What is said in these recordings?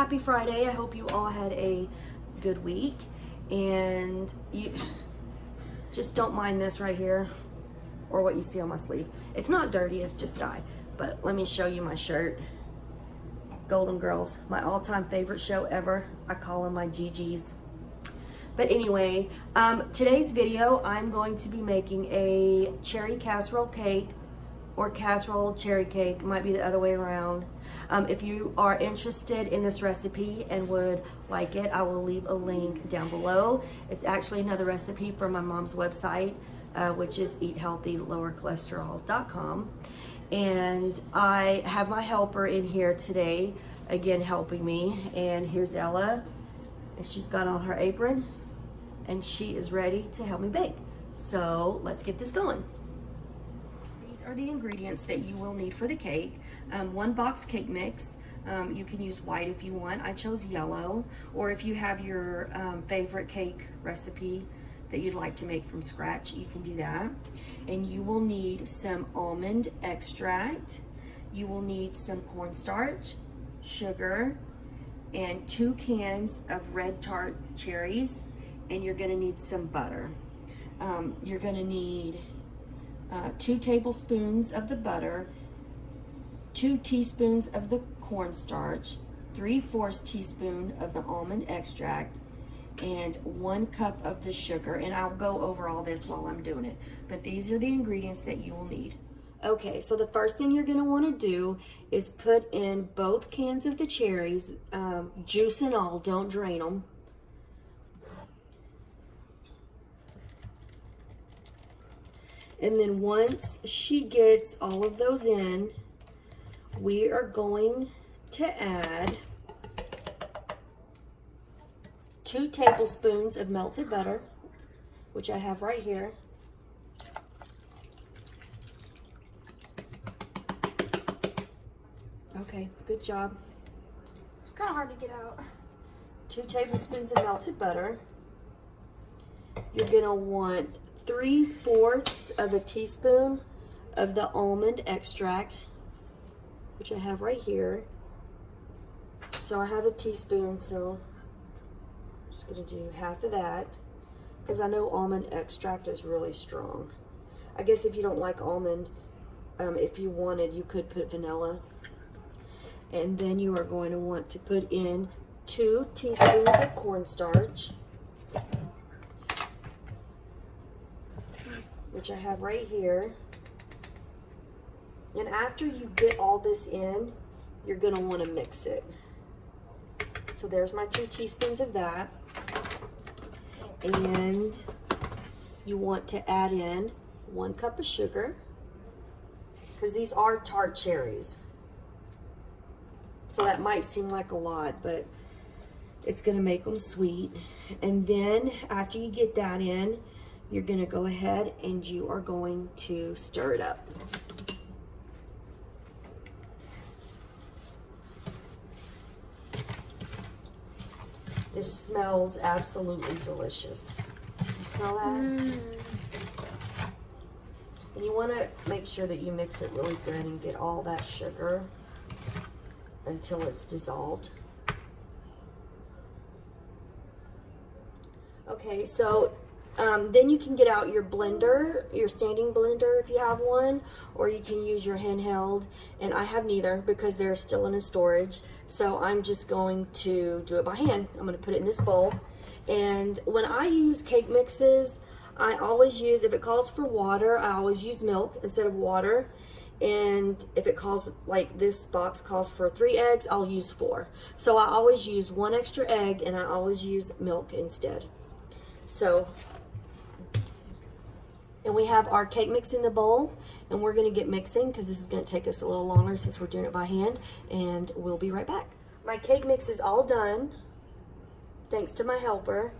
happy Friday. I hope you all had a good week, and you just don't mind this right here or what you see on my sleeve. It's not dirty, it's just dye. But let me show you my shirt. Golden Girls, my all-time favorite show ever. I call them my GGs. But anyway, today's video, I'm going to be making a cherry casserole cake, or casserole cherry cake. It might be the other way around. If you are interested in this recipe and would like it, I will leave a link down below. It's actually another recipe from my mom's website, which is eathealthylowercholesterol.com. And I have my helper in here today, again helping me. And here's Ella, and she's got on her apron, and she is ready to help me bake. So let's get this going. These are the ingredients that you will need for the cake. 1 box cake mix. You can use white if you want. I chose yellow. Or if you have your favorite cake recipe that you'd like to make from scratch, you can do that. And you will need some almond extract. You will need some cornstarch, sugar, and 2 cans of red tart cherries. And you're gonna need some butter. You're gonna need 2 tablespoons of the butter, 2 teaspoons of the cornstarch, 3/4 teaspoon of the almond extract, and 1 cup of the sugar. And I'll go over all this while I'm doing it. But these are the ingredients that you will need. Okay, so the first thing you're gonna wanna do is put in both cans of the cherries, juice and all, don't drain them. And then once she gets all of those in, we are going to add 2 tablespoons of melted butter, which I have right here. Okay, good job. It's kind of hard to get out. 2 tablespoons of melted butter. You're gonna want 3/4 of a teaspoon of the almond extract, which I have right here. So I have a teaspoon, so I'm just gonna do half of that, because I know almond extract is really strong. I guess if you don't like almond, if you wanted, you could put vanilla. And then you are going to want to put in 2 teaspoons of cornstarch, which I have right here. And after you get all this in, you're gonna wanna mix it. So there's my 2 teaspoons of that. And you want to add in 1 cup of sugar, because these are tart cherries. So that might seem like a lot, but it's gonna make them sweet. And then after you get that in, you're gonna go ahead and you are going to stir it up. This smells absolutely delicious. You smell that? And you wanna make sure that you mix it really good and get all that sugar until it's dissolved. Okay, so then you can get out your blender, your standing blender if you have one, or you can use your handheld. And I have neither because they're still in a storage. So I'm just going to do it by hand. I'm going to put it in this bowl. And when I use cake mixes, I always use, if it calls for water, I always use milk instead of water. And if it calls, like this box calls for 3 eggs, I'll use 4. So I always use 1 extra egg, and I always use milk instead. So, and we have our cake mix in the bowl, and we're gonna get mixing because this is gonna take us a little longer since we're doing it by hand, and we'll be right back. My cake mix is all done, thanks to my helper.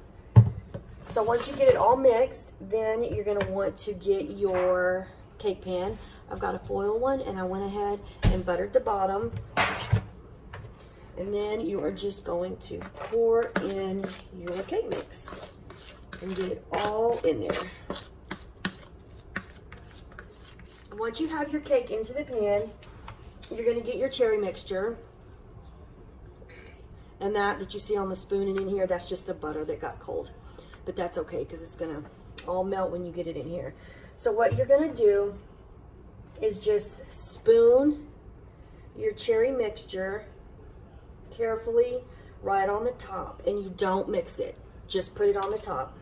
So once you get it all mixed, then you're gonna want to get your cake pan. I've got a foil one, and I went ahead and buttered the bottom. And then you are just going to pour in your cake mix and get it all in there. Once you have your cake into the pan, you're going to get your cherry mixture. And that you see on the spoon and in here, that's just the butter that got cold. But that's okay, because it's gonna all melt when you get it in here. So what you're gonna do is just spoon your cherry mixture carefully right on the top, and you don't mix it. Just put it on the top.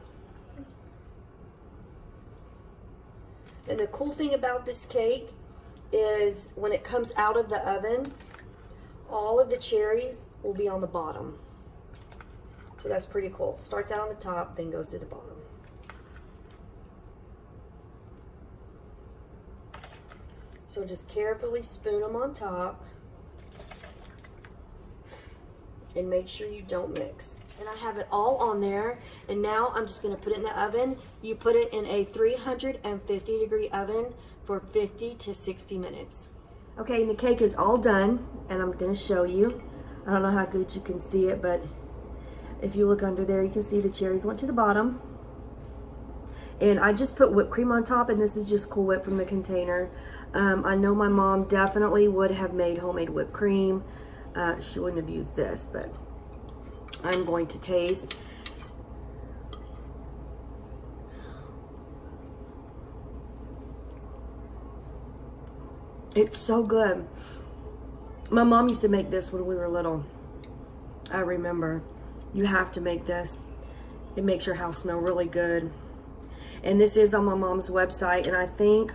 And the cool thing about this cake is when it comes out of the oven, all of the cherries will be on the bottom. So that's pretty cool. Starts out on the top, then goes to the bottom. So just carefully spoon them on top and make sure you don't mix. And I have it all on there, and now I'm just gonna put it in the oven. You put it in a 350-degree oven for 50 to 60 minutes. Okay, and the cake is all done, and I'm gonna show you. I don't know how good you can see it, but if you look under there, you can see the cherries went to the bottom. And I just put whipped cream on top, and this is just Cool Whip from the container. I know my mom definitely would have made homemade whipped cream. She wouldn't have used this, but I'm going to taste. It's so good. My mom used to make this when we were little. I remember. You have to make this. It makes your house smell really good. And this is on my mom's website, and I think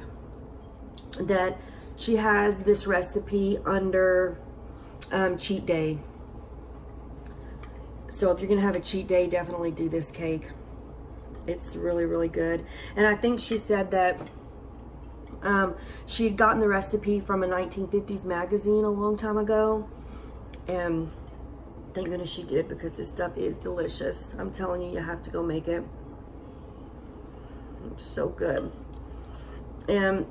that she has this recipe under cheat day. So if you're gonna have a cheat day, definitely do this cake. It's really, really good. And I think she said that she had gotten the recipe from a 1950s magazine a long time ago, and thank goodness she did, because this stuff is delicious. I'm telling you, you have to go make it. It's so good. And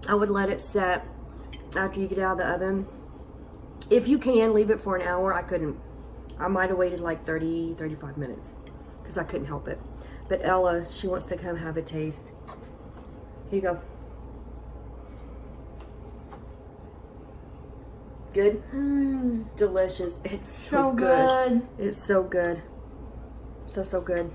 I would let it set after you get out of the oven. If you can, leave it for an hour. I couldn't. I might have waited like 30, 35 minutes because I couldn't help it. But Ella, she wants to come have a taste. Here you go. Good? Delicious. It's so good. It's so good. So good.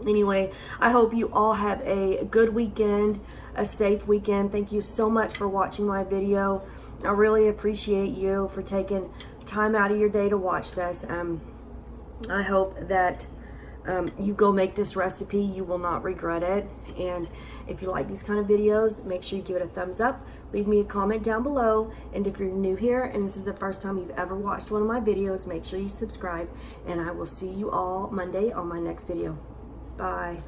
Anyway, I hope you all have a good weekend, a safe weekend. Thank you so much for watching my video. I really appreciate you for taking time out of your day to watch this. I hope that you go make this recipe. You will not regret it. And if you like these kind of videos, make sure you give it a thumbs up. Leave me a comment down below. And if you're new here and this is the first time you've ever watched one of my videos, make sure you subscribe. And I will see you all Monday on my next video. Bye.